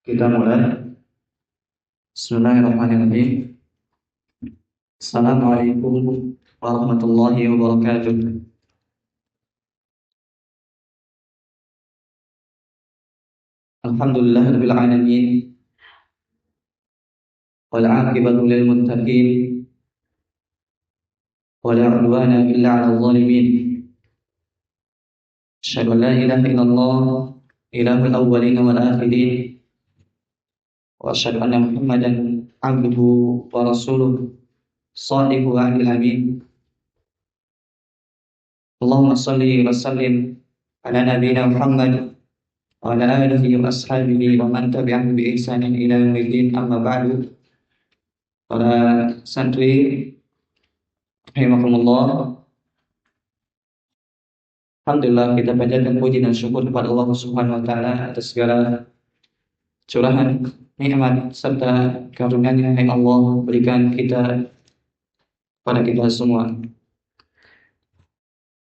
Kita mulai. Bismillahirrahmanirrahim. Assalamualaikum warahmatullahi wabarakatuh. Alhamdulillahirabbil alamin. Wal 'aqibatu lil muttaqin. Wa la 'udwana illa 'alal zalimin. Asyhadu an la ilaha illallah, ilahul awwalin wal akhirin. Wa asyhadu anna Muhammadan 'abduhu wa rasuluh. Shadiqul wa'dil amin. Allahumma shalli wa sallim ala nabiyyina Muhammad wa ala alihi wa ashabihi wa man tabi'ahum bi ihsanin ila yaumil amma ba'du. Para santri rahimakumullah, alhamdulillah kita panjatkan puji dan syukur kepada Allah Subhanahu wa taala atas segala curahan nikmat serta karunia-Nya yang Allah berikan pada kita semua.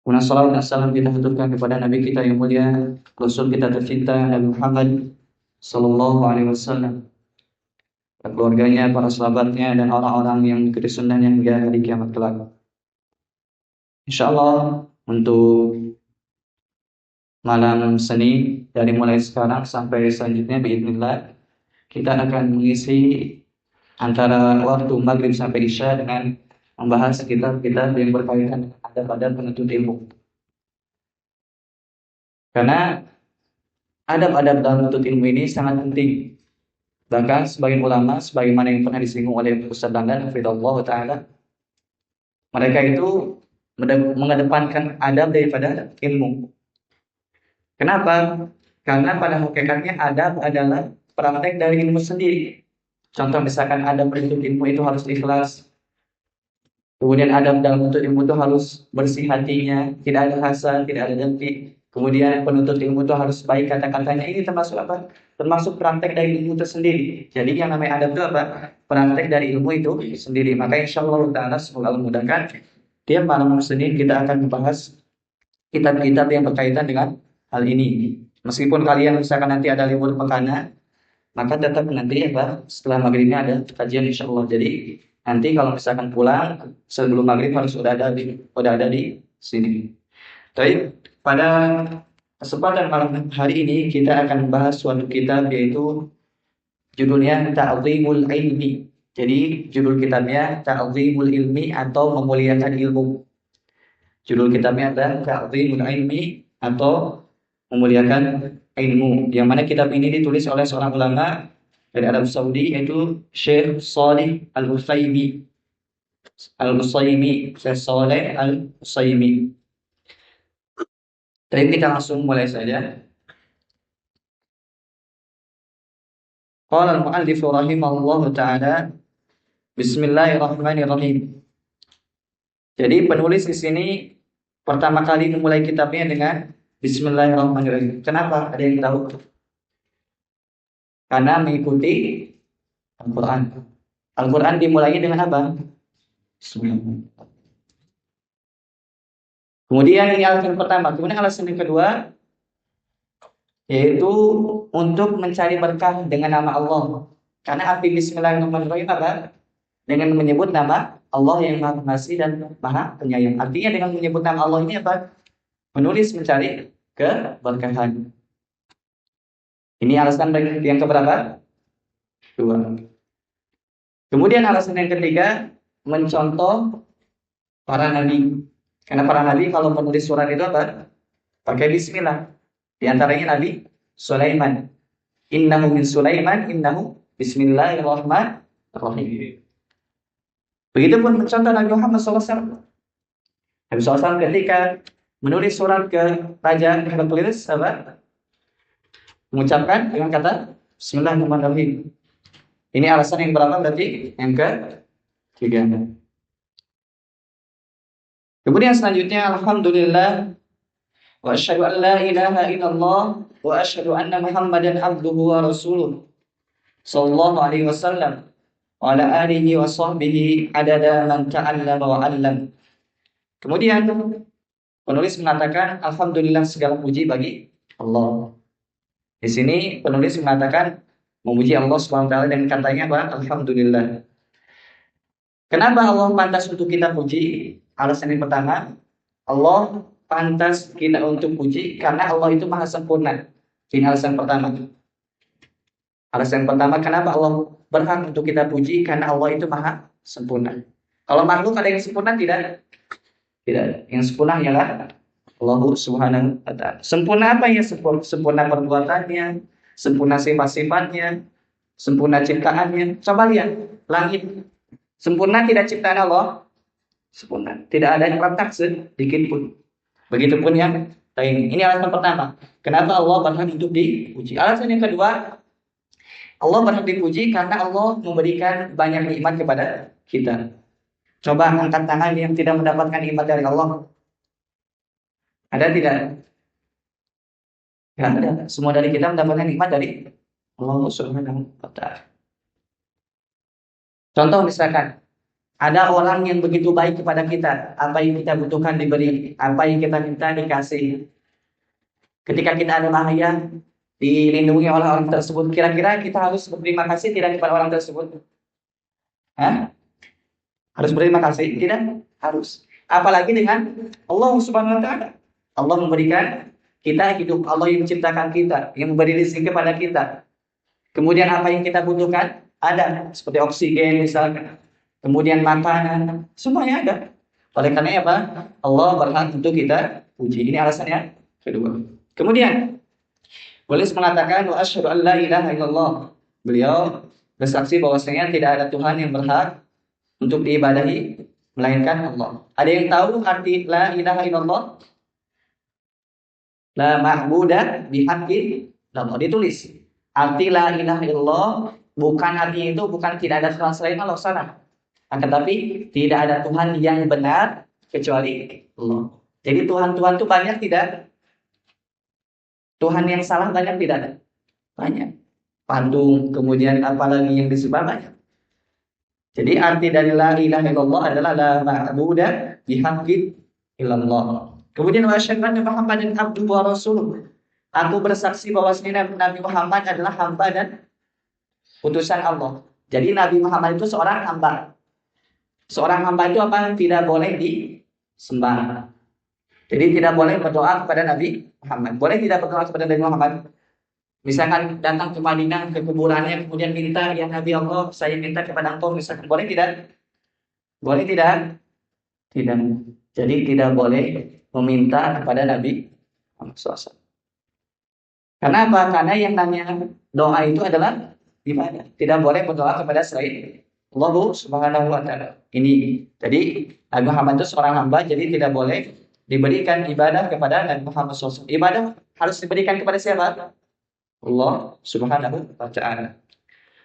Salawat dan salam kita haturkan kepada Nabi kita yang mulia, Rasul kita tercinta Nabi Muhammad sallallahu alaihi wasallam, keluarganya, para sahabatnya, dan orang-orang yang mengikuti sunnahnya hingga hari kiamat kelak. Insyaallah untuk malam Senin dari mulai sekarang sampai selanjutnya biidznillah kita akan mengisi antara waktu maghrib sampai isya dengan membahas kitab-kitab yang berkaitan dengan adab-adab penuntut ilmu. Karena adab-adab dalam menuntut ilmu ini sangat penting. Bahkan sebagian ulama, sebagaimana yang pernah disinggung oleh Ustaz Dandan hafizallahu taala, mereka itu mengedepankan adab daripada ilmu. Kenapa? Karena pada hakikatnya adab adalah praktek dari ilmu sendiri. Contoh misalkan adab penuntut ilmu itu harus ikhlas. Kemudian adab dalam menuntut ilmu itu harus bersih hatinya, tidak ada hasad, tidak ada dengki. Kemudian penuntut ilmu itu harus baik kata-katanya. Ini termasuk apa? Termasuk praktek dari ilmu itu sendiri. Jadi yang namanya adab itu apa? Praktek dari ilmu itu sendiri. Maka insyaallah ta'ala semoga Allah mudahkan. Tiap malam Senin kita akan membahas kitab-kitab yang berkaitan dengan hal ini. Meskipun kalian misalkan nanti ada libur pekana, maka tetap nanti setelah maghribnya ada kajian insyaallah. Jadi nanti kalau misalkan pulang sebelum maghrib harus sudah ada di sini. Baik, pada kesempatan malam hari ini kita akan membahas suatu kitab yaitu judulnya Ta'zimul Ilmi. Jadi judul kitabnya Ta'zimul Ilmi atau memuliakan ilmu. Judul kitabnya adalah Ta'zimul Ilmi atau memuliakan ilmu. Yang mana kitab ini ditulis oleh seorang ulama dari Arab Saudi yaitu Syekh Shalih Al-Utsaimin. Syekh Shalih Al-Utsaimin. Jadi kita langsung mulai saja. Qala al-mu'allif rahimahullahu taala, Bismillahirrahmanirrahim. Jadi penulis di sini pertama kali memulai kitabnya dengan Bismillahirrahmanirrahim. Kenapa? Ada yang tahu? Karena mengikuti Al-Quran. Al-Quran dimulai dengan apa? Bismillah. Kemudian ini alasan pertama. Kemudian alasan yang kedua, yaitu untuk mencari berkah dengan nama Allah. Karena arti Bismillahirrahmanirrahim apa? Dengan menyebut nama Allah yang Maha Pengasih dan Maha Penyayang. Artinya dengan menyebut nama Allah ini apa? Penulis mencari keberkahan. Ini alasan yang keberapa? Dua. Kemudian alasan yang ketiga, mencontoh para nabi. Karena para nabi kalau menulis surat itu apa? Pakai bismillah. Di antaranya Nabi Sulaiman. Innahu min Sulaiman, innahu bismillahirrahmanirrahim. Begitupun mencontoh Nabi Muhammad SAW. Nabi SAW ketika menulis surat ke Raja Heraklius apa? Mengucapkan dengan kata Bismillahirrahmanirrahim. Ini alasan yang berapa berarti? Yang ketiga. Kemudian selanjutnya, Alhamdulillah wa asyhadu an la ilaha illallah wa asyhadu anna Muhammadan abduhu wa rasuluh sallallahu alaihi wasallam wa ala alihi wa sahbihi adada man ta'allama wa 'allam. Kemudian penulis mengatakan alhamdulillah segala puji bagi Allah. Di sini penulis mengatakan Memuji Allah Subhanahu wa taala dengan katanya apa? Alhamdulillah. Kenapa Allah pantas untuk kita puji? Alasan yang pertama, Allah pantas kita untuk puji karena Allah itu maha sempurna. Ini alasan pertama. Alasan pertama, kenapa Allah berhak untuk kita puji? Karena Allah itu maha sempurna. Kalau makhluk ada yang sempurna tidak? Tidak. Yang sempurna ialah Allah Subhanahu wa taala. Sempurna apa ya? Sempurna perbuatannya, sempurna sifat-sifatnya, sempurna ciptaannya. Coba lihat langit. Sempurna tidak ciptaan Allah? Sempurna. Tidak ada yang retak sedikit pun. Begitupun yang lain. Ini alasan pertama. Kenapa Allah berhak untuk dipuji? Alasan yang kedua, Allah berhak dipuji karena Allah memberikan banyak nikmat kepada kita. Coba angkat tangan yang tidak mendapatkan nikmat dari Allah. Ada tidak? Tidak ada. Semua dari kita mendapatkan nikmat dari Allah Subhanahu wa taala. Contoh misalkan, ada orang yang begitu baik kepada kita, apa yang kita butuhkan diberi, apa yang kita minta dikasih. Ketika kita ada bahaya, dilindungi oleh orang tersebut. Kira-kira kita harus berterima kasih tidak kepada orang tersebut? Hah? Harus berterima kasih? Tidak? Harus. Apalagi dengan Allah Subhanahu wa taala. Allah memberikan kita hidup, Allah yang menciptakan kita, yang memberi rezeki kepada kita. Kemudian apa yang kita butuhkan? Ada, seperti oksigen misalkan. Kemudian makanan, semuanya ada. Oleh karena apa? Allah berhak untuk kita puji. Ini alasannya kedua. Kemudian boleh mengatakan wa asyhadu an la ilaha illallah. Beliau bersaksi bahwasanya tidak ada Tuhan yang berhak untuk diibadahi melainkan Allah. Ada yang tahu arti la ilaha illallah? La ma'budah bihaqqin illallah. Ditulis. Arti la ilaha illallah bukan artinya itu bukan tidak ada Tuhan selain Allah, salah. Akan tapi tidak ada Tuhan yang benar kecuali Allah. Jadi Tuhan-Tuhan itu banyak tidak? Tuhan yang salah banyak tidak? Banyak. Patung, kemudian apalagi yang disembah banyak. Jadi arti dari la ilaha illallah adalah la ma'budah bihaqqin illallah. Kemudian wa asyhadu anna Muhammadan abduhu wa rasuluh. Aku bersaksi bahwa Nabi Muhammad adalah hamba dan utusan Allah. Jadi Nabi Muhammad itu seorang hamba. Seorang hamba itu apa? Tidak boleh disembah. Jadi tidak boleh berdoa kepada Nabi Muhammad. Boleh tidak berdoa kepada Nabi Muhammad? Misalkan datang ke Madinah, ke kuburannya, kemudian minta, ya Nabi Allah, saya minta kepada engkau. Misalkan, boleh tidak? Boleh tidak? Tidak. Jadi tidak boleh meminta kepada Nabi Muhammad SAW. Karena apa? Karena yang namanya doa itu adalah ibadah. Tidak boleh berdoa kepada selain Allah Subhanahu wa taala. Ini. Jadi Nabi Muhammad itu seorang hamba, jadi tidak boleh diberikan ibadah kepada Nabi Muhammad SAW. Ibadah harus diberikan kepada siapa? Allah Subhanahu wa taala.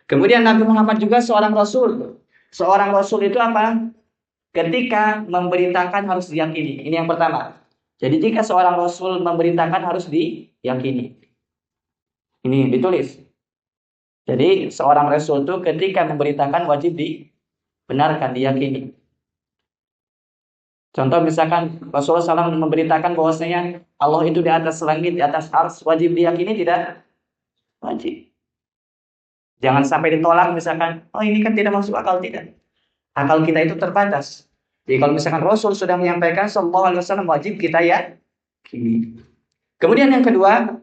Kemudian Nabi Muhammad juga seorang rasul. Seorang rasul itu apa? Ketika memberitakan harus diyakini. Ini yang pertama. Jadi jika seorang rasul memberitakan harus diyakini. Ini ditulis. Jadi seorang rasul itu ketika memberitakan wajib dibenarkan, diyakini. Contoh misalkan Rasulullah SAW memberitakan bahwasanya Allah itu di atas langit, di atas arsy, wajib diyakini tidak? Wajib. Jangan sampai ditolak misalkan, oh ini kan tidak masuk akal, tidak. Akal kita itu terbatas. Jadi kalau misalkan Rasul sudah menyampaikan sallallahu alaihi wasallam, wajib kita yakini. Kemudian yang kedua,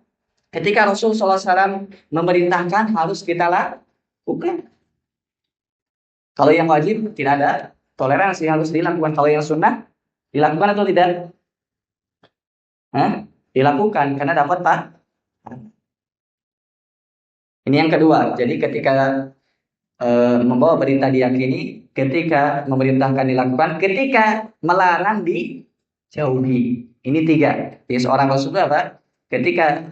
ketika Rasul sallallahu alaihi wasallam memerintahkan harus kita lakukan. Kalau yang wajib tidak ada toleransi, harus dilakukan. Kalau yang sunnah dilakukan atau tidak? Dilakukan karena dapat pahala. Ini yang kedua. Jadi ketika membawa berita diyakini, ketika memerintahkan dilakukan, ketika melarang dijauhi. Ini tiga. Jadi seorang Rasul apa? Ketika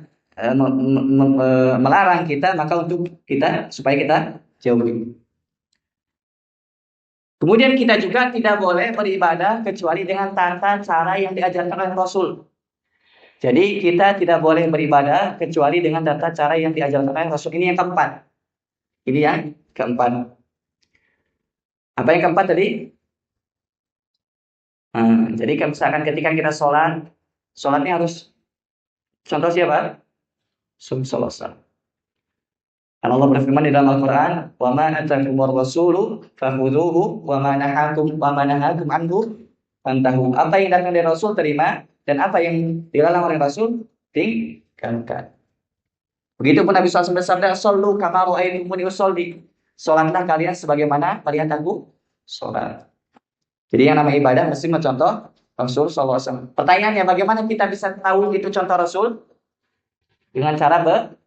melarang kita, maka untuk kita supaya kita jauhi. Kemudian kita juga tidak boleh beribadah kecuali dengan tata cara yang diajarkan oleh Rasul. Jadi kita tidak boleh beribadah kecuali dengan tata cara yang diajarkan oleh Rasul. Ini yang keempat. Ini yang keempat. Apa yang keempat tadi? Jadi misalkan ketika kita sholatnya harus contoh siapa? Sholat. Dan Allah berfirman di dalam Al-Qur'an, "Wa ma atakumur rasulu fakhudhuhu wa ma nahakum anhu fantahu." Apa yang datang dari Rasul terima, dan apa yang dilarang oleh Rasul tinggalkan. Begitupun Nabi SAW bersabda, "Shallu kama ra'aitumuni usolli." Salatlah kalian sebagaimana melihat aku salat. Jadi yang namanya ibadah mesti mencontoh Rasul SAW. Pertanyaannya, bagaimana kita bisa tahu itu contoh Rasul? Dengan cara belajar.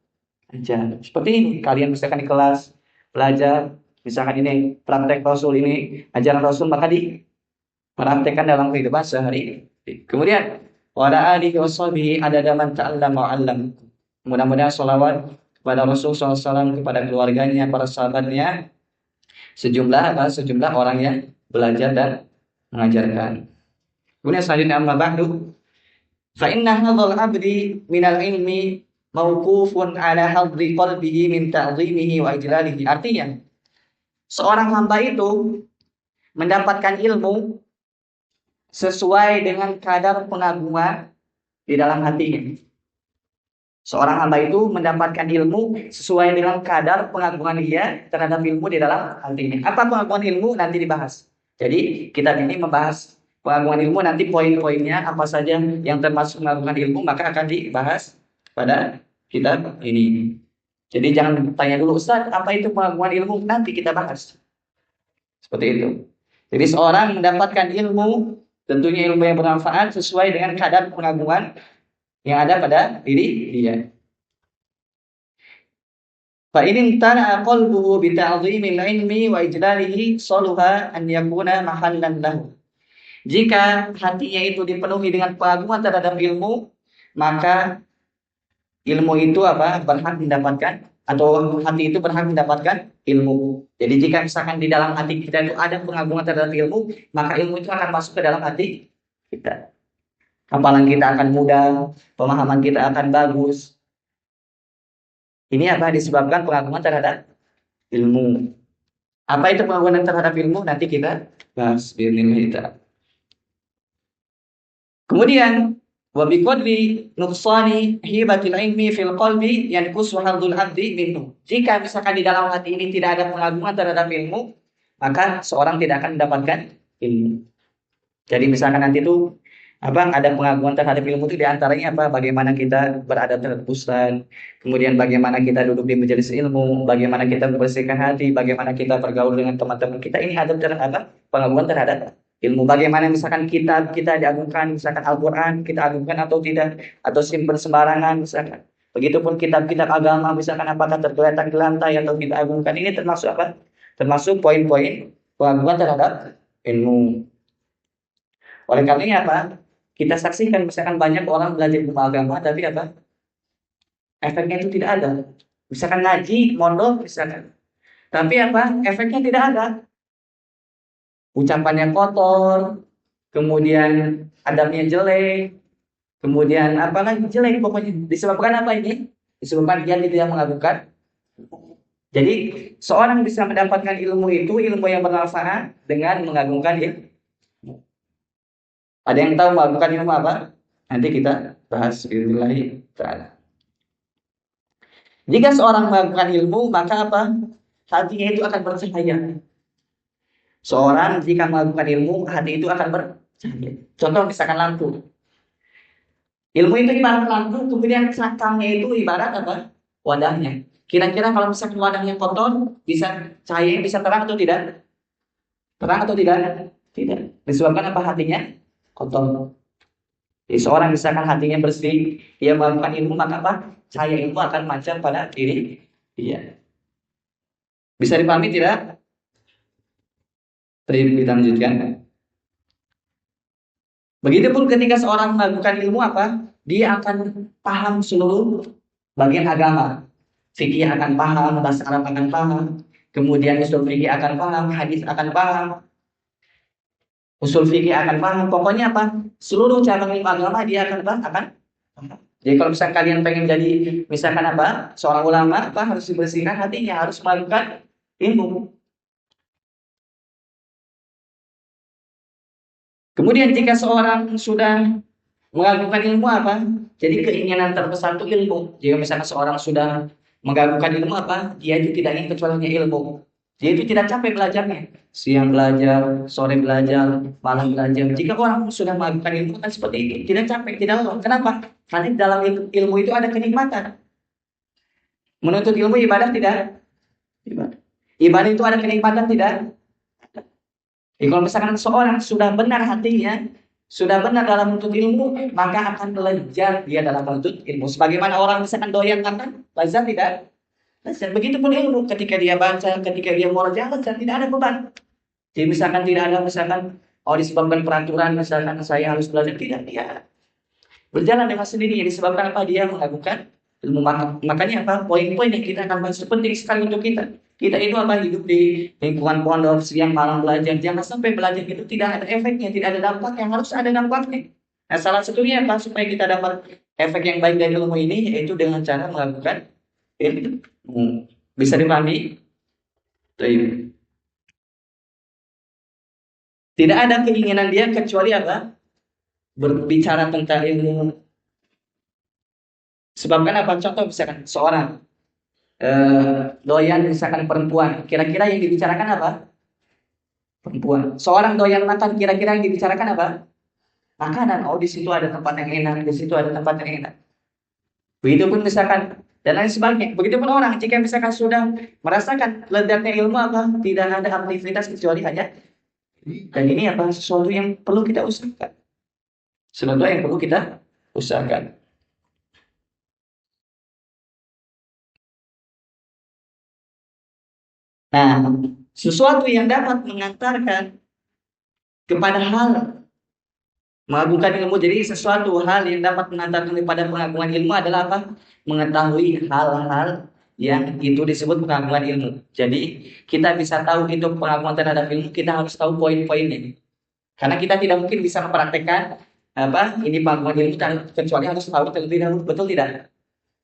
Seperti ini, kalian misalkan di kelas belajar, misalkan ini praktek Rasul, ini ajaran Rasul, maka dipraktekkan dalam kehidupan sehari. Kemudian, wala alihi washabihi adada man ta'allama wa 'allam. Mudah-mudahan sholawat kepada Rasul SAW, kepada keluarganya, para sahabatnya, sejumlah orang yang belajar dan mengajarkan. Kemudian selanjutnya, amma ba'du, fa inna hadzal 'abdi minal ilmi mauqufun ala hadri qalbihi min ta'zimihi wa ijlalihi. Artinya, seorang hamba itu mendapatkan ilmu sesuai dengan kadar pengagungan di dalam hatinya. Seorang hamba itu mendapatkan ilmu sesuai dengan kadar pengagungan dia terhadap ilmu di dalam hatinya. Apa pengagungan ilmu? Nanti dibahas. Jadi kita ini membahas pengagungan ilmu, nanti poin-poinnya apa saja yang termasuk pengagungan ilmu, maka akan dibahas pada kitab ini. Jadi jangan tanya dulu, Ustaz, apa itu pengagungan ilmu? Nanti kita bahas. Seperti itu. Jadi seorang mendapatkan ilmu, tentunya ilmu yang bermanfaat sesuai dengan kadar pengagungan yang ada pada diri dia. Fa in tana qalbuhu bi ta'dhimil ilmi wa ijlalihi saluha an yakuna mahallan lahu. Jika hatinya itu dipenuhi dengan pengagungan terhadap ilmu, maka ilmu itu berhak mendapatkan, atau hati itu berhak mendapatkan ilmu. Jadi jika misalkan di dalam hati kita itu ada pengagungan terhadap ilmu, maka ilmu itu akan masuk ke dalam hati kita. Hafalan kita akan mudah, pemahaman kita akan bagus. Ini disebabkan pengagungan terhadap ilmu. Apa itu pengagungan terhadap ilmu? Nanti kita bahas di kita. Kemudian, wa biqadri nuqsani hibatil ilmi fil qalbi yanqusu hadzul 'abdi minhu. Jika misalkan di dalam hati ini tidak ada pengagungan terhadap ilmu, maka seorang tidak akan mendapatkan ilmu. Jadi misalkan nanti itu ada pengagungan terhadap ilmu itu diantaranya bagaimana kita beradab terhadap ustaz, kemudian bagaimana kita duduk di majelis ilmu, bagaimana kita membersihkan hati, bagaimana kita bergaul dengan teman-teman kita. Ini adab terhadap pengagungan terhadap ilmu. Bagaimana misalkan kita diagungkan, misalkan Al-Quran kita agungkan atau tidak, atau simpan sembarangan misalkan. Begitupun kitab-kitab agama misalkan apakah tergeletak di lantai atau kita agungkan. Ini termasuk termasuk poin-poin pengagungan terhadap ilmu. Oleh karenanya kita saksikan misalkan banyak orang belajar ilmu agama tapi efeknya itu tidak ada. Misalkan ngaji, mondok misalkan, tapi efeknya tidak ada. Ucapannya kotor, kemudian adabnya jelek, kemudian jelek pokoknya. Disebabkan apa ini? Disebabkan dia tidak mengagungkan. Jadi seorang bisa mendapatkan ilmu itu, ilmu yang bermanfaat dengan mengagungkan ilmu. Ada yang tahu mengagungkan ilmu apa? Nanti kita bahas billahi ta'ala. Jika seorang mengagungkan ilmu, maka hatinya itu akan bercahaya. Seorang jika mengagungkan ilmu, hati itu akan bercahaya. Contoh misalkan lampu. Ilmu itu ibarat lampu, kemudian cangkangnya itu ibarat wadahnya. Kira-kira kalau misalkan wadahnya kotor, cahayanya bisa terang atau tidak? Terang atau tidak? Tidak. Disebabkan hatinya kotor. Jadi seorang misalkan hatinya bersih, dia melakukan ilmu, maka cahaya ilmu akan mancar pada diri dia. Bisa dipahami tidak? Kita lanjutkan. Begitupun ketika seorang melakukan ilmu dia akan paham seluruh bagian agama. Fikih akan paham, bahasa Arab akan paham, kemudian usul fikih akan paham, hadis akan paham, usul fikih akan paham. Pokoknya seluruh cabang ilmu agama dia akan paham. Jadi kalau misalkan kalian pengen jadi misalkan seorang ulama, harus dibersihkan hatinya, harus melakukan ilmu. Kemudian jika seorang sudah mengagungkan ilmu jadi keinginan terbesar itu ilmu. Jika misalkan seorang sudah Menggabungkan ilmu apa? Dia itu tidak ingin kecuali hanya ilmu. Dia itu tidak capek belajarnya. Siang belajar, sore belajar, malam belajar. Jika orang sudah melakukan ilmu kan seperti itu, tidak capek, tidak lelah. Kenapa? Karena di dalam ilmu itu ada kenikmatan. Menuntut ilmu ibadah tidak? Ibadah. Ibadah itu ada kenikmatan tidak? Kalau misalkan seorang sudah benar hatinya, sudah benar dalam menuntut ilmu, maka akan lezat dia dalam menuntut ilmu. Sebagaimana orang misalkan doyan makan, lezat tidak? Lezat. Begitupun ilmu, ketika dia baca, ketika dia murojaah, lezat, tidak ada beban. Jadi misalkan tidak ada, misalkan disebabkan peraturan, misalkan saya harus belajar, tidak, dia berjalan dengan sendirinya. Disebabkan apa? Dia mengagungkan ilmu. Makanya apa? Poin-poin yang kita akan bahas penting sekali untuk kita. Kita itu apa? Hidup di lingkungan pondok, siang malam belajar. Jangan sampai belajar itu tidak ada efeknya, tidak ada dampaknya. Harus ada dampaknya. Nah, salah satunya apa? Supaya kita dapat efek yang baik dari ilmu ini, yaitu dengan cara melakukan ilmu. Bisa dipahami? Tidak ada keinginan dia kecuali apa? Berbicara tentang ilmu. Sebabkan apa? Contoh misalkan seorang doyan misalkan perempuan, kira-kira yang dibicarakan apa? Perempuan. Seorang doyan makan, kira-kira yang dibicarakan apa? Makanan. Oh, di situ ada tempat yang enak, di situ ada tempat yang enak. Begitupun misalkan dan lain sebagainya. Begitupun orang jika misalkan sudah merasakan lezatnya ilmu apa? Tidak ada aktivitas kecuali hanya. Dan ini apa? Sesuatu yang perlu kita usahakan. Sesuatu yang perlu kita usahakan. Nah, sesuatu yang dapat mengantarkan kepada hal mengagungkan ilmu. Jadi sesuatu hal yang dapat mengantarkan kepada pengagungan ilmu adalah apa? Mengetahui hal-hal yang itu disebut pengagungan ilmu. Jadi kita bisa tahu itu pengagungan terhadap ilmu, kita harus tahu poin-poinnya. Karena kita tidak mungkin bisa mempraktekkan apa ini pengagungan ilmu kecuali harus tahu terlebih dahulu. Betul tidak?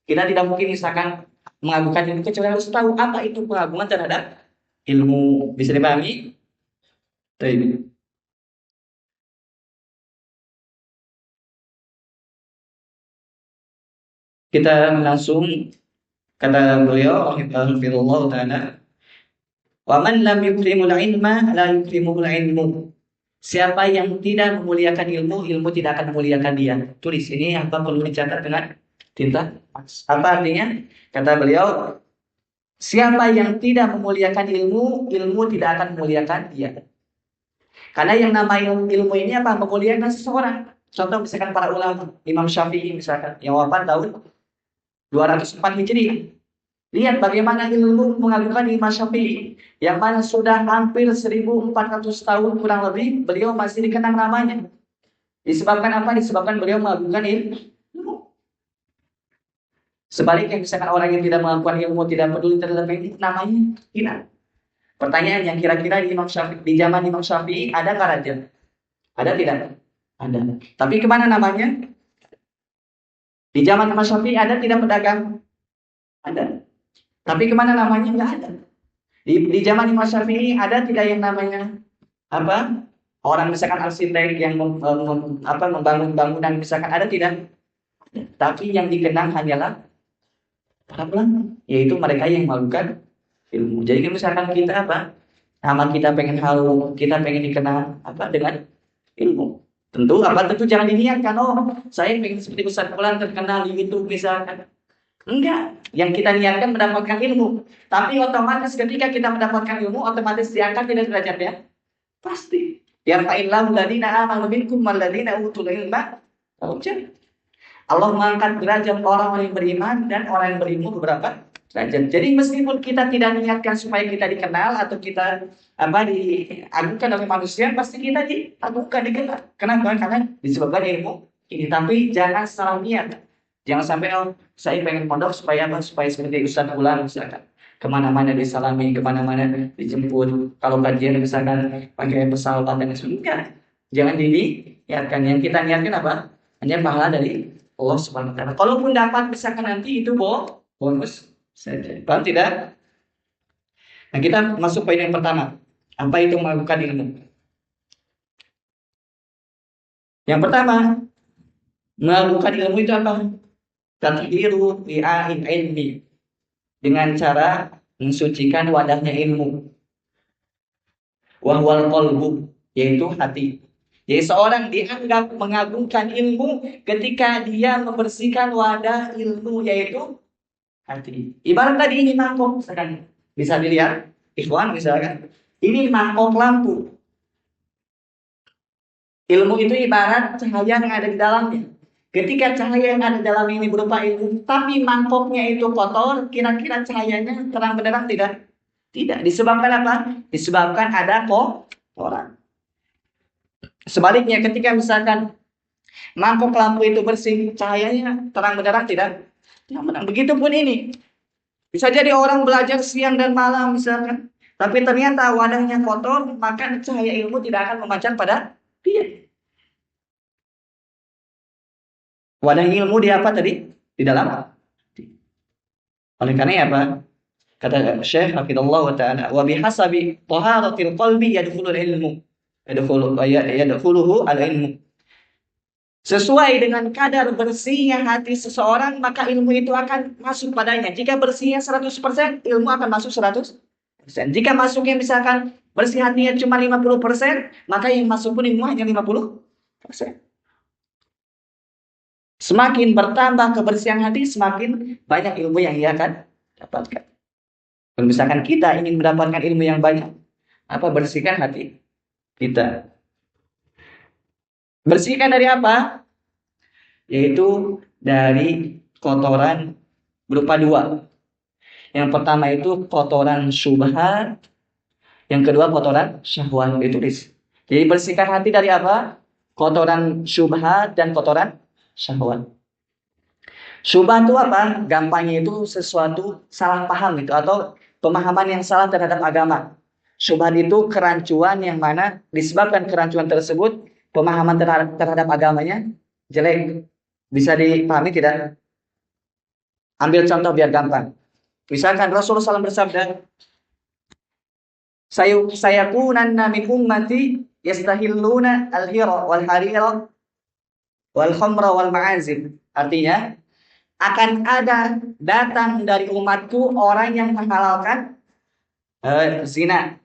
Kita tidak mungkin misalkan mengagungkan ilmu kecuali harus tahu apa itu pengagungan terhadap ilmu. Bisa dipahami? Baik. Kita langsung kata beliau rahimahullah taala, "Wa man lam yukrimul ilma la yukrimuhul ilmu." Siapa yang tidak memuliakan ilmu, ilmu tidak akan memuliakan dia. Tulis ini apa perlu dicatat dengan tinta emas. Apa artinya? Kata beliau, siapa yang tidak memuliakan ilmu, ilmu tidak akan memuliakan dia. Karena yang namanya ilmu ini apa? Memuliakan seseorang. Contoh misalkan para ulama, Imam Syafi'i misalkan, yang wafat tahun 204 Hijriah. Lihat bagaimana ilmu mengagungkan Imam Syafi'i, yang mana sudah hampir 1400 tahun kurang lebih, beliau masih dikenang namanya. Disebabkan apa? Disebabkan beliau mengagungkan ilmu. Sebaliknya misalkan orang yang tidak melakukan ilmu, tidak peduli terhadap ilmu, namanya hina. Pertanyaannya, kira-kira di Imam Syafi'i, di zaman Imam Syafi'i adakah raja? Ada tidak? Ada. Tapi kemana namanya? Di zaman Imam Syafi'i ada tidak pedagang? Ada. Tapi kemana namanya? Nggak ada. Di zaman Imam Syafi'i ada tidak yang namanya apa? Orang misalkan arsitek yang membangun bangunan misalkan ada tidak? Tapi yang dikenang hanyalah para ulama, yaitu mereka yang melakukan ilmu. Jadi misalkan kita apa? Nama kita pengen harum, kita pengen dikenal apa dengan ilmu. Tentu apa? Tentu jangan diniatkan. Oh, saya pengen seperti Ustaz Fulan terkenal di YouTube misalkan. Enggak. Yang kita niatkan mendapatkan ilmu. Tapi otomatis ketika kita mendapatkan ilmu, otomatis diangkat tidak derajatnya. Pasti. Yarfa'illahu alladziina aamanu minkum walladziina utul ilma darajat. Allah mengangkat derajat orang-orang yang beriman dan orang yang berilmu beberapa derajat. Jadi meskipun kita tidak niatkan supaya kita dikenal atau kita diagungkan oleh manusia, pasti kita diagungkan, dikenal. Kenapa? Karena disebabkan ilmu ini. Tapi jangan salah niat. Jangan sampai saya pengen pondok supaya apa? Supaya seperti Ustaz Fulan misalkan. Kemana-mana disalami, kemana-mana dijemput. Kalau kajian misalkan pakai pesawat dan sebagainya. Jangan diniatkan. Yang kita niatkan apa? Hanya pahala dari Allah Subhanahu wa taala. Kalaupun dapat misalkan nanti itu bonus saja. Paham tidak? Nah, kita masuk poin yang pertama. Apa itu melakukan ilmu? Yang pertama, melakukan ilmu itu apa? Tadhiru li'ain ilmi. dengan cara mensucikan wadahnya ilmu. Wahwal qalbu, yaitu hati. Jadi seorang dianggap mengagungkan ilmu ketika dia membersihkan wadah ilmu, yaitu hati. Ibarat tadi ini mangkok, misalkan. Bisa dilihat, ikhwan misalkan. Ini mangkok lampu. Ilmu itu ibarat cahaya yang ada di dalamnya. Ketika cahaya yang ada di dalam ini berupa ilmu, tapi mangkoknya itu kotor, kira-kira cahayanya terang benderang tidak? Tidak. Disebabkan apa? Disebabkan ada kotoran. Sebaliknya ketika misalkan mangkok lampu itu bersih, cahayanya terang benderang tidak? Terang benderang. Begitupun ini. Bisa jadi orang belajar siang dan malam misalkan, tapi ternyata wadahnya kotor, maka cahaya ilmu tidak akan memancar pada dia. Wadah ilmu di apa tadi? Di dalam hati. Oleh karena apa? Kata Syekh Hafizallahu Ta'ala, wa bihasabi taharatil qalbi yadkhulul ilmu. Yadkhuluhu al-ilmu. Sesuai dengan kadar bersihnya hati seseorang, maka ilmu itu akan masuk padanya. Jika bersihnya 100%, ilmu akan masuk 100%. Jika masuknya misalkan bersih hatinya cuma 50%, maka yang masuk pun ilmu hanya 50%. Semakin bertambah kebersihan hati, semakin banyak ilmu yang ia akan dapatkan. Kalau misalkan kita ingin mendapatkan ilmu yang banyak, bersihkan hati kita. Bersihkan dari apa? Yaitu dari kotoran berupa dua. Yang pertama itu kotoran syubhat, yang kedua kotoran syahwat. Ditulis. Jadi bersihkan hati dari apa? Kotoran syubhat dan kotoran syahwat. Syubhat itu apa? Gampangnya itu sesuatu salah paham itu, atau pemahaman yang salah terhadap agama. Syubhat itu kerancuan yang mana disebabkan kerancuan tersebut pemahaman terhadap agamanya jelek. Bisa dipahami tidak? Ambil contoh biar gampang. Misalkan Rasulullah SAW bersabda, sayakunanna min ummati yastahilluna al-hira wal harira wal khamra wal ma'azib. Artinya, akan ada datang dari umatku orang yang menghalalkan zina,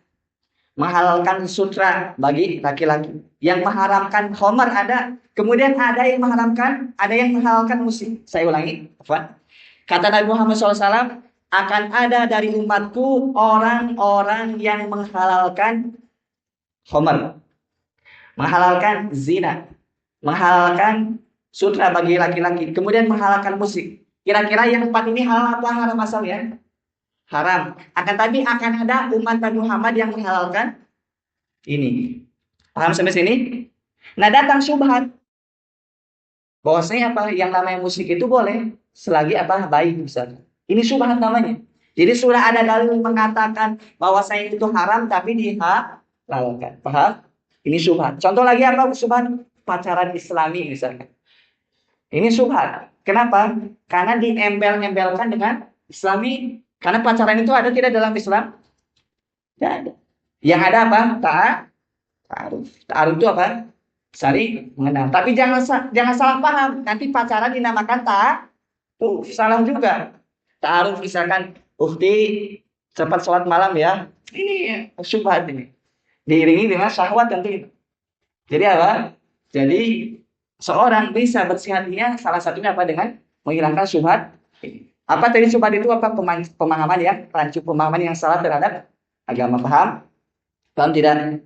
menghalalkan sutra bagi laki-laki, yang mengharamkan khamar ada, kemudian ada yang mengharamkan, ada yang menghalalkan musik. Saya ulangi, kata Nabi Muhammad SAW, akan ada dari umatku orang-orang yang menghalalkan khamar, menghalalkan zina, menghalalkan sutra bagi laki-laki, kemudian menghalalkan musik. Kira-kira yang empat ini halal apa haram asalnya? Haram. Tapi akan ada umat Nabi Muhammad yang menghalalkan ini. Paham sampai sini? Nah, datang syubhat. Bahwasanya yang namanya musik itu boleh selagi baik misalnya. Ini syubhat namanya. Jadi sudah ada dalil mengatakan bahwasanya itu haram tapi dihalalkan. Paham? Ini syubhat. Contoh lagi syubhat? Pacaran Islami misalnya. Ini syubhat. Kenapa? Karena diembel-embelkan dengan Islami. Karena pacaran itu ada tidak dalam Islam? Tidak ada. Yang ada apa? Ta'aruf. Ta'aruf itu apa? Saling mengenal. Tapi jangan salah paham. Nanti pacaran dinamakan ta'aruf. Salah juga. Ta'aruf misalkan, ukti cepat sholat malam ya. Ini syubhat ini. Diiringi dengan syahwat tentu. Jadi apa? Jadi seorang bisa bersih hatinya salah satunya dengan menghilangkan syubhat. Apa tadi syubhat itu? Pemahaman yang rancu, pemahaman yang salah terhadap agama. Paham? Paham tidak?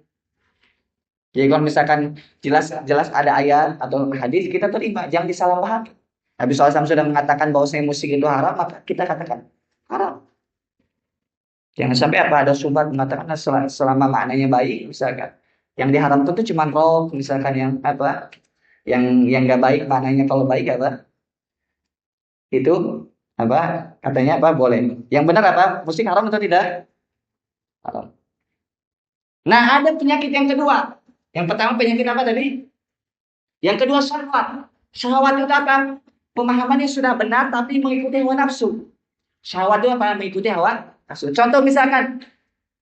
Jadi kalau misalkan jelas ada ayat atau hadis, kita terima, jangan disalah paham. Nabi SAW sudah mengatakan bahwa musik itu haram, maka kita katakan haram. Jangan sampai ada syubhat mengatakan selama maknanya baik, misalkan. Yang diharamkan itu cuma rock, misalkan yang nggak baik maknanya. Kalau baik itu katanya boleh. Yang benar musik haram atau tidak? Haram. Nah, ada penyakit yang kedua. Yang pertama penyakit apa tadi? Yang kedua syahwat. Syahwat itu pemahamannya sudah benar tapi mengikuti hawa nafsu. Syahwat itu mengikuti hawa nafsu. Contoh misalkan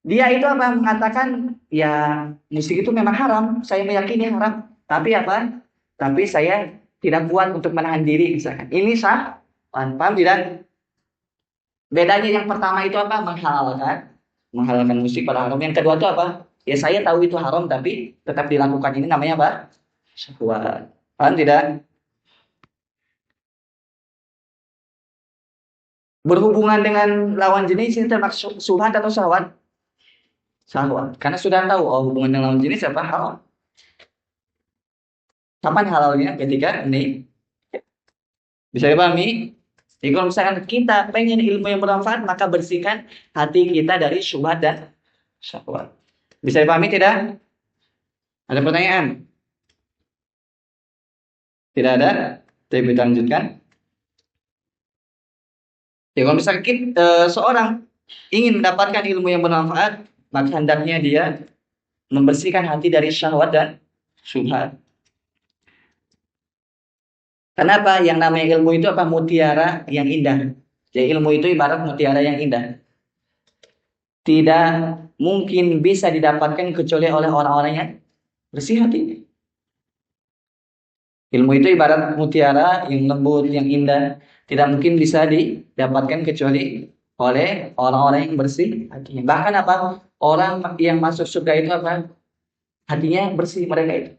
dia itu mengatakan ya musik itu memang haram, saya meyakini haram, tapi tapi saya tidak kuat untuk menahan diri misalkan. Ini syahwat. Paham tidak? Bedanya yang pertama itu apa? Menghalalkan musik pada haram. Yang kedua itu apa? Ya saya tahu itu haram tapi tetap dilakukan, ini namanya apa? Syahwat. Paham tidak? Berhubungan dengan lawan jenis ini termasuk subhat atau syahwat? Syahwat. Karena sudah tahu oh hubungan dengan lawan jenis apa? Haram. Kapan halalnya? Ketika ini bisa dipahami? Jadi kalau misalkan kita pengen ilmu yang bermanfaat, maka bersihkan hati kita dari syubhat dan syahwat. Bisa dipahami tidak? Ada pertanyaan? Tidak ada? Tapi kita lanjutkan. Ya kalau misalkan seorang ingin mendapatkan ilmu yang bermanfaat, maka hendaknya dia membersihkan hati dari syahwat dan syubhat. Kenapa? Yang namanya ilmu itu apa? Mutiara yang indah. Jadi ilmu itu ibarat mutiara yang indah. Tidak mungkin bisa didapatkan kecuali oleh orang-orang yang bersih hati. Ilmu itu ibarat mutiara yang lembut, yang indah. Tidak mungkin bisa didapatkan kecuali oleh orang-orang yang bersih hatinya. Bahkan apa? Orang yang masuk surga itu apa? Hatinya bersih mereka itu.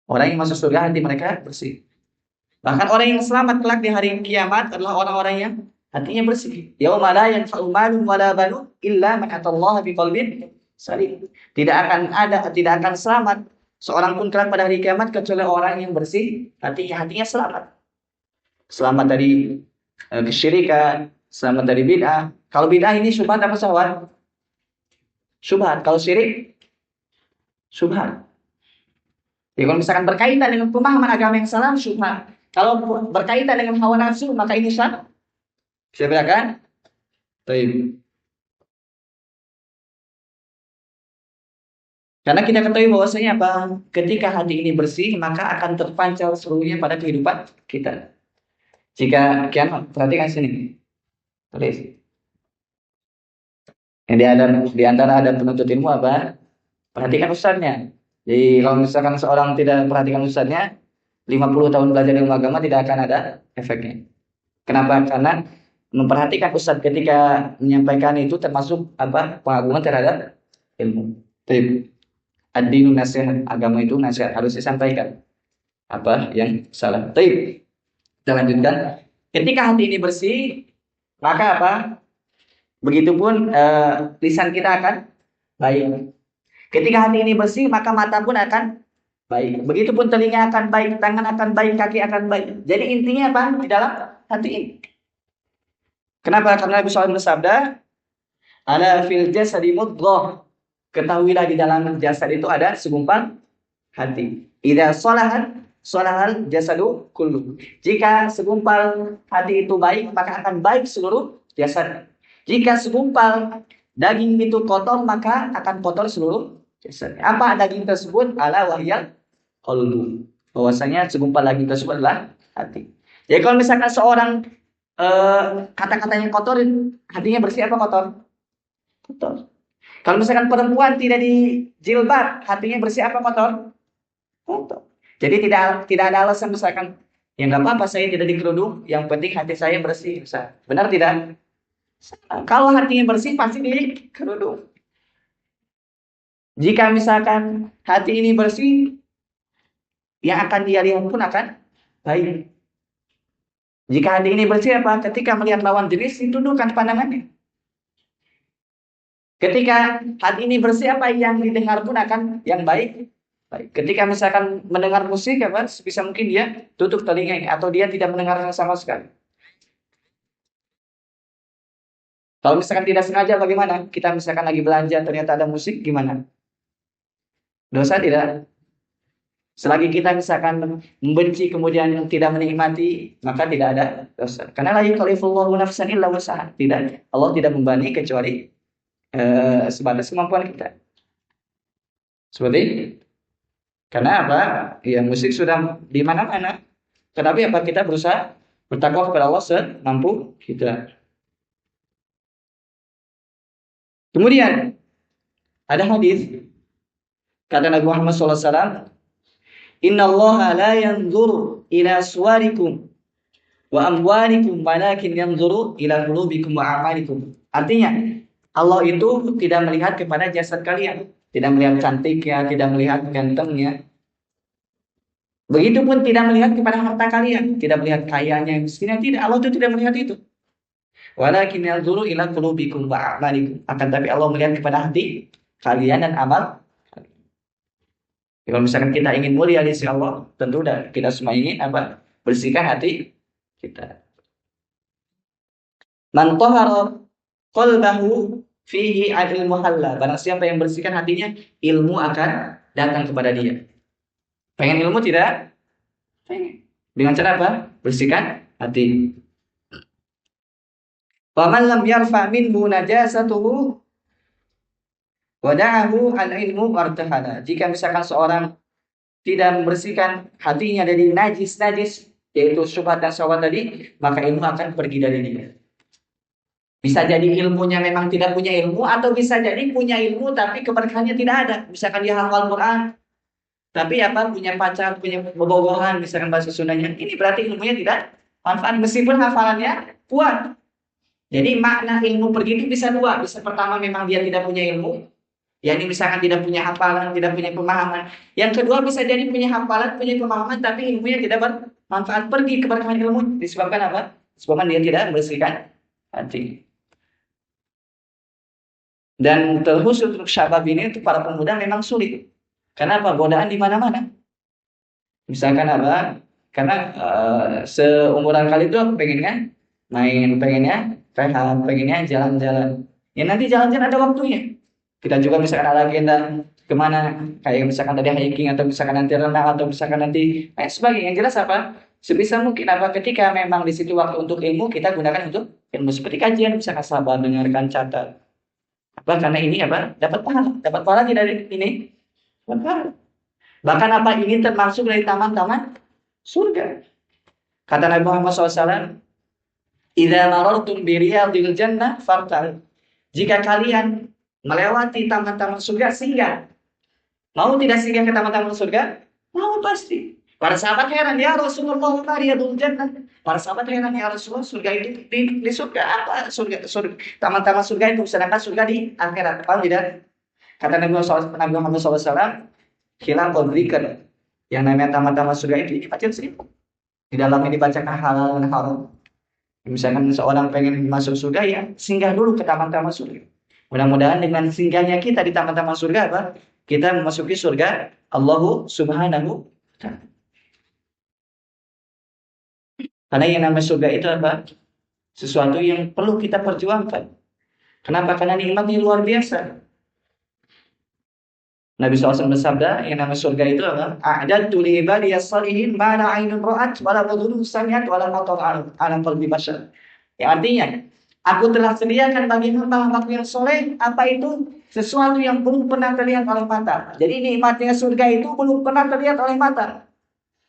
Orang yang masuk surga hati mereka bersih. Bahkan orang yang selamat kelak di hari kiamat adalah orang-orang yang hatinya bersih. Yauma la yanfa'u malun wala banun illa man atallaha biqalbin salim. Tidak akan selamat seorang pun kelak pada hari kiamat kecuali orang yang bersih hatinya selamat. Selamat dari kesyirikan, selamat dari bid'ah. Kalau bid'ah ini syubhat apa syahwat? Syubhat. Kalau syirik syubhat. Ya, kalau misalkan berkaitan dengan pemahaman agama yang salah, syubhat. Kalau berkaitan dengan hawa nafsu, maka ini syah. Bisa bedakan? Baik. Karena kita ketahui bahwasanya apa? Ketika hati ini bersih, maka akan terpancar seluruhnya pada kehidupan kita. Jika kian perhatikan sini. Tulis. Yang di antara ada penuntut ilmu apa? Perhatikan ustadznya. Jadi kalau misalkan seorang tidak perhatikan ustadznya, 50 tahun belajar ilmu agama tidak akan ada efeknya. Kenapa? Karena memperhatikan ustadz ketika menyampaikan itu termasuk apa? Pengagungan terhadap ilmu. Baik. Ad-dinu nasihat, agama itu nasihat, harus disampaikan apa yang salah. Baik. Kita lanjutkan. Ketika hati ini bersih, maka apa? Begitupun lisan kita akan baik. Ketika hati ini bersih, maka mata pun akan baik. Begitupun telinga akan baik, tangan akan baik, kaki akan baik. Jadi intinya apa? Di dalam hati ini. Kenapa? Karena Nabi SAW bersabda, "Ala fil jasadi mudghah." Ketahuilah di dalam jasad itu ada segumpal hati. Idza salahal jasadu kullu. Jika segumpal hati itu baik, maka akan baik seluruh jasad. Jika segumpal daging itu kotor, maka akan kotor seluruh jasad. Apa daging tersebut? Ala wahyal qalbu. Bahwasanya segumpal daging tersebut adalah hati. Jadi kalau misalkan seorang kata-katanya kotor, hatinya bersih apa kotor? Kotor. Kalau misalkan perempuan tidak dijilbab, hatinya bersih apa kotor? Kotor. Jadi tidak ada alasan misalkan ya nggak apa-apa saya tidak dikerudung, yang penting hati saya bersih. Benar tidak? Kalau hatinya bersih pasti dikerudung. Jika misalkan hati ini bersih, yang akan dia lihat pun akan baik. Jika hati ini bersih apa? Ketika melihat lawan jenis, ditundukkan pandangannya. Ketika hati ini bersih apa? Yang didengar pun akan yang baik. Baik. Ketika misalkan mendengar musik apa? Sebisa mungkin dia tutup telinganya atau dia tidak mendengarnya sama sekali. Kalau misalkan tidak sengaja bagaimana? Kita misalkan lagi belanja ternyata ada musik, gimana? Dosa tidak? Selagi kita misalkan membenci kemudian tidak menikmati, maka tidak ada dosa. Karena la yukallifullahu nafsan illa wus'aha. Tidak, Allah tidak membebani kecuali sebatas kemampuan kita. Seperti itu. Karena apa? Ya musik sudah di mana-mana. Tetapi apa kita berusaha bertakwa kepada Allah semampu kita. Kemudian ada hadis kata Nabi Muhammad SAW, Inna Allah la yanzur ila suwarikum wa amwalikum walakin yanzuru ila qulubikum wa a'malikum. Artinya, Allah itu tidak melihat kepada jasad kalian, tidak melihat cantiknya, tidak melihat gantengnya. Begitupun tidak melihat kepada harta kalian, tidak melihat kayanya, miskinnya, tidak. Allah itu tidak melihat itu. Walakin yanzuru ila qulubikum wa a'malikum. Akan tapi Allah melihat kepada hati kalian dan amal. Kalau misalkan kita ingin mulia di sisi Allah, tentu kita semua ingin apa? Bersihkan hati kita. Man tahara qalbahu fihi adil muhalla. Barang siapa yang bersihkan hatinya, ilmu akan datang kepada dia. Pengen ilmu tidak? Pengen. Dengan cara apa? Bersihkan hati. Faman lam yarfa minhu najasatuhu wada'ahu al-ilmu wartahala. Jika misalkan seorang tidak membersihkan hatinya dari najis-najis, yaitu syubhat dan syahwat tadi, maka ilmu akan pergi dari dia. Bisa jadi ilmunya memang tidak punya ilmu, atau bisa jadi punya ilmu tapi keberkahannya tidak ada. Misalkan dia hafal Quran, tapi apa, punya pacar, punya bobogohan, misalkan bahasa Sundanya, ini berarti ilmunya tidak manfaat meskipun hafalannya kuat. Jadi makna ilmu pergi itu bisa dua. Bisa pertama memang dia tidak punya ilmu, yakni misalkan tidak punya hafalan, tidak punya pemahaman. Yang kedua bisa jadi punya hafalan, punya pemahaman, tapi ilmunya tidak bermanfaat. Pergi keberkahan ilmu disebabkan apa? Disebabkan dia tidak membersihkan hati. Dan terkhusus untuk syabab ini, untuk para pemuda memang sulit. Kenapa? Godaan di mana-mana. Misalkan apa? Karena seumuran kali itu pengennya main, pengennya rehat, pengennya jalan-jalan. Ya nanti jalan-jalan ada waktunya. Kita juga misalkan ada agenda kemana, kayak misalkan tadi hiking, atau misalkan nanti renang, atau misalkan nanti sebagainya. Yang jelas apa? Sebisa mungkin apa, ketika memang di situ waktu untuk ilmu, kita gunakan untuk ilmu. Seperti kajian, misalkan sabar, dengarkan, catat. Apa? Karena ini apa? Dapat pahala tidak ini? Dapat pahala. Bahkan apa, ini termasuk dari taman-taman surga. Kata Nabi Muhammad SAW, idza marartum bi riyadil jannah farta'u. Jika kalian melewati taman-taman surga, singgah. Mau tidak singgah ke taman-taman surga? Mau pasti. Para sahabat heran, ya Rasulullah, riyadul jannah. Para sahabat heran, ya Rasulullah, surga itu di surga apa? Surga, taman-taman surga itu, sedangkan surga di akhirat. Paham tidak? Kata Nabi Muhammad SAW, hilang berikan. Yang namanya taman-taman surga itu dibaca sih. Di dalamnya dibacakan halal dan haram. Misalkan seorang pengen masuk surga, ya singgah dulu ke taman-taman surga. Mudah-mudahan dengan singgahnya kita di taman-taman surga apa? Kita memasuki surga Allah Subhanahu wa ta'ala. Karena yang namanya surga itu apa? Sesuatu yang perlu kita perjuangkan. Kenapa? Karena nikmatnya luar biasa. Nabi SAW bersabda, yang namanya surga itu apa? A'dadtu li ibadiyas salihin ma la 'ainun ra'at wa la udhunun sami'at wa la khatar 'ala qalbi bashar. Yang artinya, aku telah sediakan bagi hamba-hambaku yang soleh, apa itu? Sesuatu yang belum pernah terlihat oleh mata. Jadi nikmatnya surga itu belum pernah terlihat oleh mata.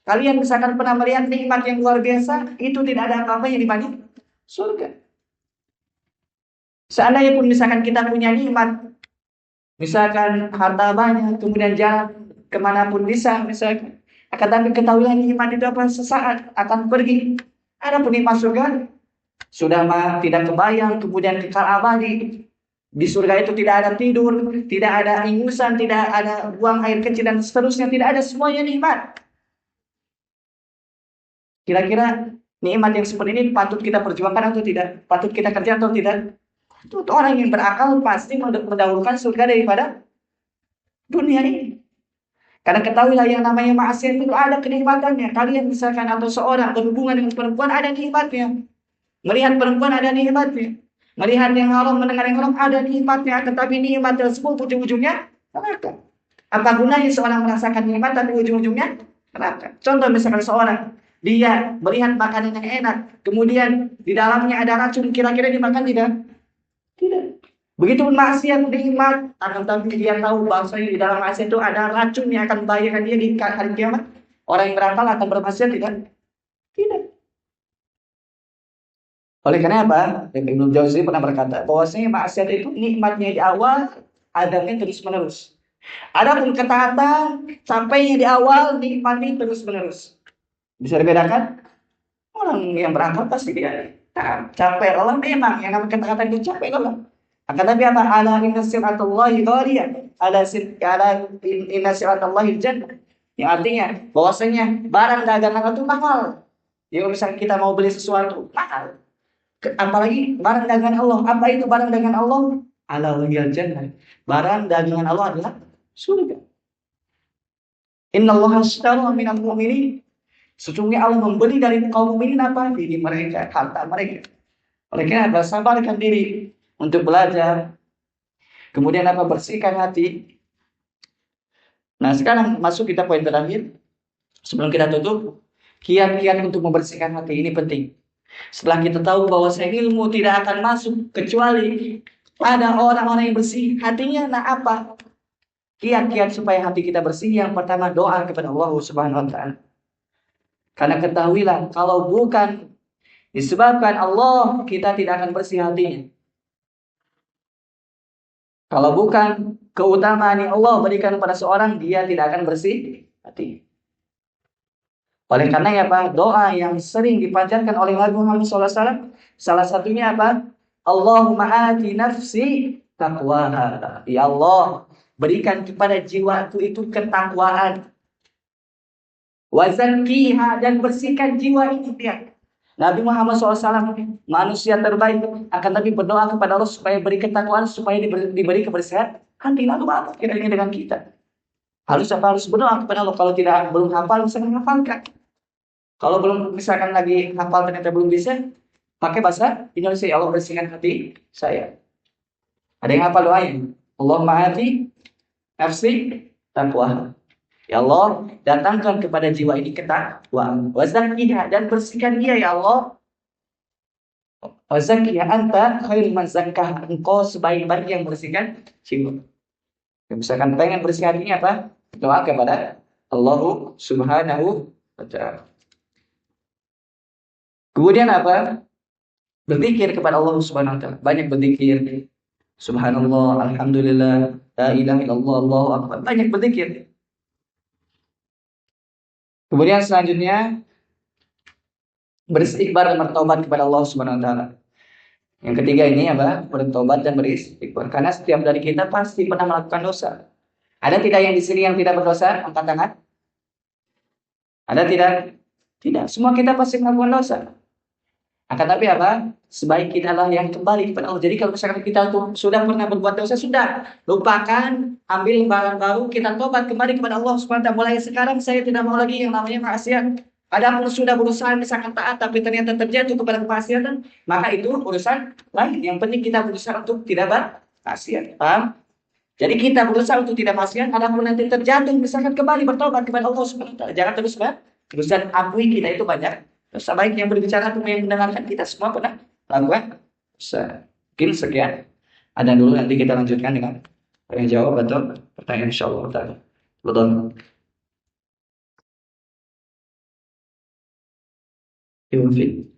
Kalian misalkan pernah melihat nikmat yang luar biasa, itu tidak ada apa-apanya dibanding surga. Seandainya pun misalkan kita punya nikmat, misalkan harta banyak, kemudian jalan kemanapun bisa, misalkan. Akan tapi ketahuilah nikmat itu apa? Sesaat akan pergi. Ada nikmat surga sudah tidak kebayang, kemudian kekal abadi. Di surga itu tidak ada tidur, tidak ada ingusan, tidak ada buang air kecil dan seterusnya, tidak ada, semuanya nikmat. Kira-kira nikmat yang seperti ini patut kita perjuangkan atau tidak? Patut kita kerja atau tidak? Itu orang yang berakal pasti mendahulukan surga daripada dunia ini. Karena ketahuilah yang namanya maksiat itu ada kenikmatannya. Kalian misalkan atau seorang berhubungan dengan perempuan, ada nikmatnya. Melihat perempuan ada nikmatnya. Melihat yang haram, mendengar yang haram, ada nikmatnya. Tetapi nikmat tersebut ujung-ujungnya neraka. Apa gunanya seorang merasakan nikmat tapi ujung-ujungnya neraka? Contoh misalkan seorang, dia melihat makanan yang enak, kemudian di dalamnya ada racun, kira-kira dimakan tidak? Tidak. Begitupun maksiat nikmat, akan tapi dia tahu bahwasanya di dalam maksiat itu ada racun yang akan membahayakan dia di hari kiamat. Orang yang berakal akan bermaksiat tidak? Tidak. Oleh karena apa? Ibnu Jauzi pernah berkata bahwasanya maksiat itu nikmatnya di awal, adabnya terus-menerus. Adapun ketaatan sampainya di awal, nikmatnya terus-menerus. Bisa dibedakan? orang yang berakal pasti dia capek lelah memang. Yang namanya kata-kata itu capek lelah. Akan tapi apa? Ala inna siratallahi ghaliyah. Inna siratallahi jannah. Yang artinya bahwasanya barang dagangan itu mahal. Jadi kalau misalnya kita mau beli sesuatu mahal. Apalagi barang dagangan Allah. Apa itu barang dagangan Allah? Ala wahiyal jannah. Barang dagangan Allah adalah surga. Inna Allah ashtara minal mu'minin. Sesungguhnya Allah membeli dari kaum mukminin apa? Diri mereka, harta mereka. Oleh karena bersabarkan diri untuk belajar. Kemudian apa? Bersihkan hati. Nah, sekarang masuk kita poin terakhir. Sebelum kita tutup, kiat-kiat untuk membersihkan hati ini penting. Setelah kita tahu bahwa ilmu tidak akan masuk kecuali pada orang-orang yang bersih hatinya. Nah, apa? Kiat-kiat supaya hati kita bersih. Yang pertama, doa kepada Allah Subhanahu wa taala. Karena ketahuilah, kalau bukan disebabkan Allah, kita tidak akan bersih hatinya. Kalau bukan keutamaan yang Allah berikan kepada seorang, dia tidak akan bersih hati. Oleh karena ya Pak, doa yang sering dipanjatkan oleh Nabi Muhammad SAW, salah satunya apa? Allahumma ati nafsi taqwaha. Ya Allah, berikan kepada jiwaku itu ketakwaan. Wazankiha, dan bersihkan jiwa ini dia. Nabi Muhammad SAW manusia terbaik, akan tapi berdoa kepada Allah supaya beri ketakwaan, supaya diberi kebersihan hati. Lalu apa kiranya dengan kita? Harus berdoa kepada Allah. Kalau belum hafal, bisa menghafalkan. Kalau belum misalkan lagi hafal ternyata belum bisa, pakai bahasa Indonesia. Ya Allah, bersihkan hati saya. Ada yang hafal doanya? Allahumma ati nafsi taqwa. Ya Allah, datangkan kepada jiwa ini ketakwaan. Wazakkiha, dan bersihkan dia ya Allah. Wazakkiha anta khairul man zakkaha. Engkau sebaik-baik yang bersihkan jiwa. Misalkan pengen bersih hatinya apa? Doa kepada Allah Subhanahu wa taala. Kemudian apa? Berzikir kepada Allah Subhanahu wa taala. Banyak berzikir. Subhanallah, alhamdulillah, la ilaha illallah, Allahu akbar. Banyak berzikir. Kemudian selanjutnya beristighfar dan bertobat kepada Allah Subhanahu wa taala. Yang ketiga ini apa? Bertobat dan beristighfar. Karena setiap dari kita pasti pernah melakukan dosa. Ada tidak yang di sini yang tidak berdosa? Angkat tangan. Ada tidak? Tidak. Semua kita pasti melakukan dosa. Akan tapi apa? Sebaik kita lah yang kembali kepada Allah. Jadi kalau misalkan kita tuh sudah pernah berbuat dosa, sudah lupakan, ambil barang baru, kita tobat kembali kepada Allah Subhanahu wa taala. Mulai sekarang saya tidak mau lagi yang namanya maksiat. Adapun sudah berusaha misalkan taat tapi ternyata terjatuh kepada kemaksiatan, maka itu urusan lain. Yang penting kita berusaha untuk tidak bermaksiat. Paham? Jadi kita berusaha untuk tidak maksiat, adapun nanti terjatuh misalkan kembali bertobat kepada Allah Subhanahu wa taala. Jangan terus dan akui kita itu banyak dosa, baik yang berbicara atau yang mendengarkan, kita semua pernah lakukan dosa. Mungkin sekian. Ada dulu, nanti kita lanjutkan dengan yang jawab atau pertanyaan insyaallah taala. Betul. Yufid.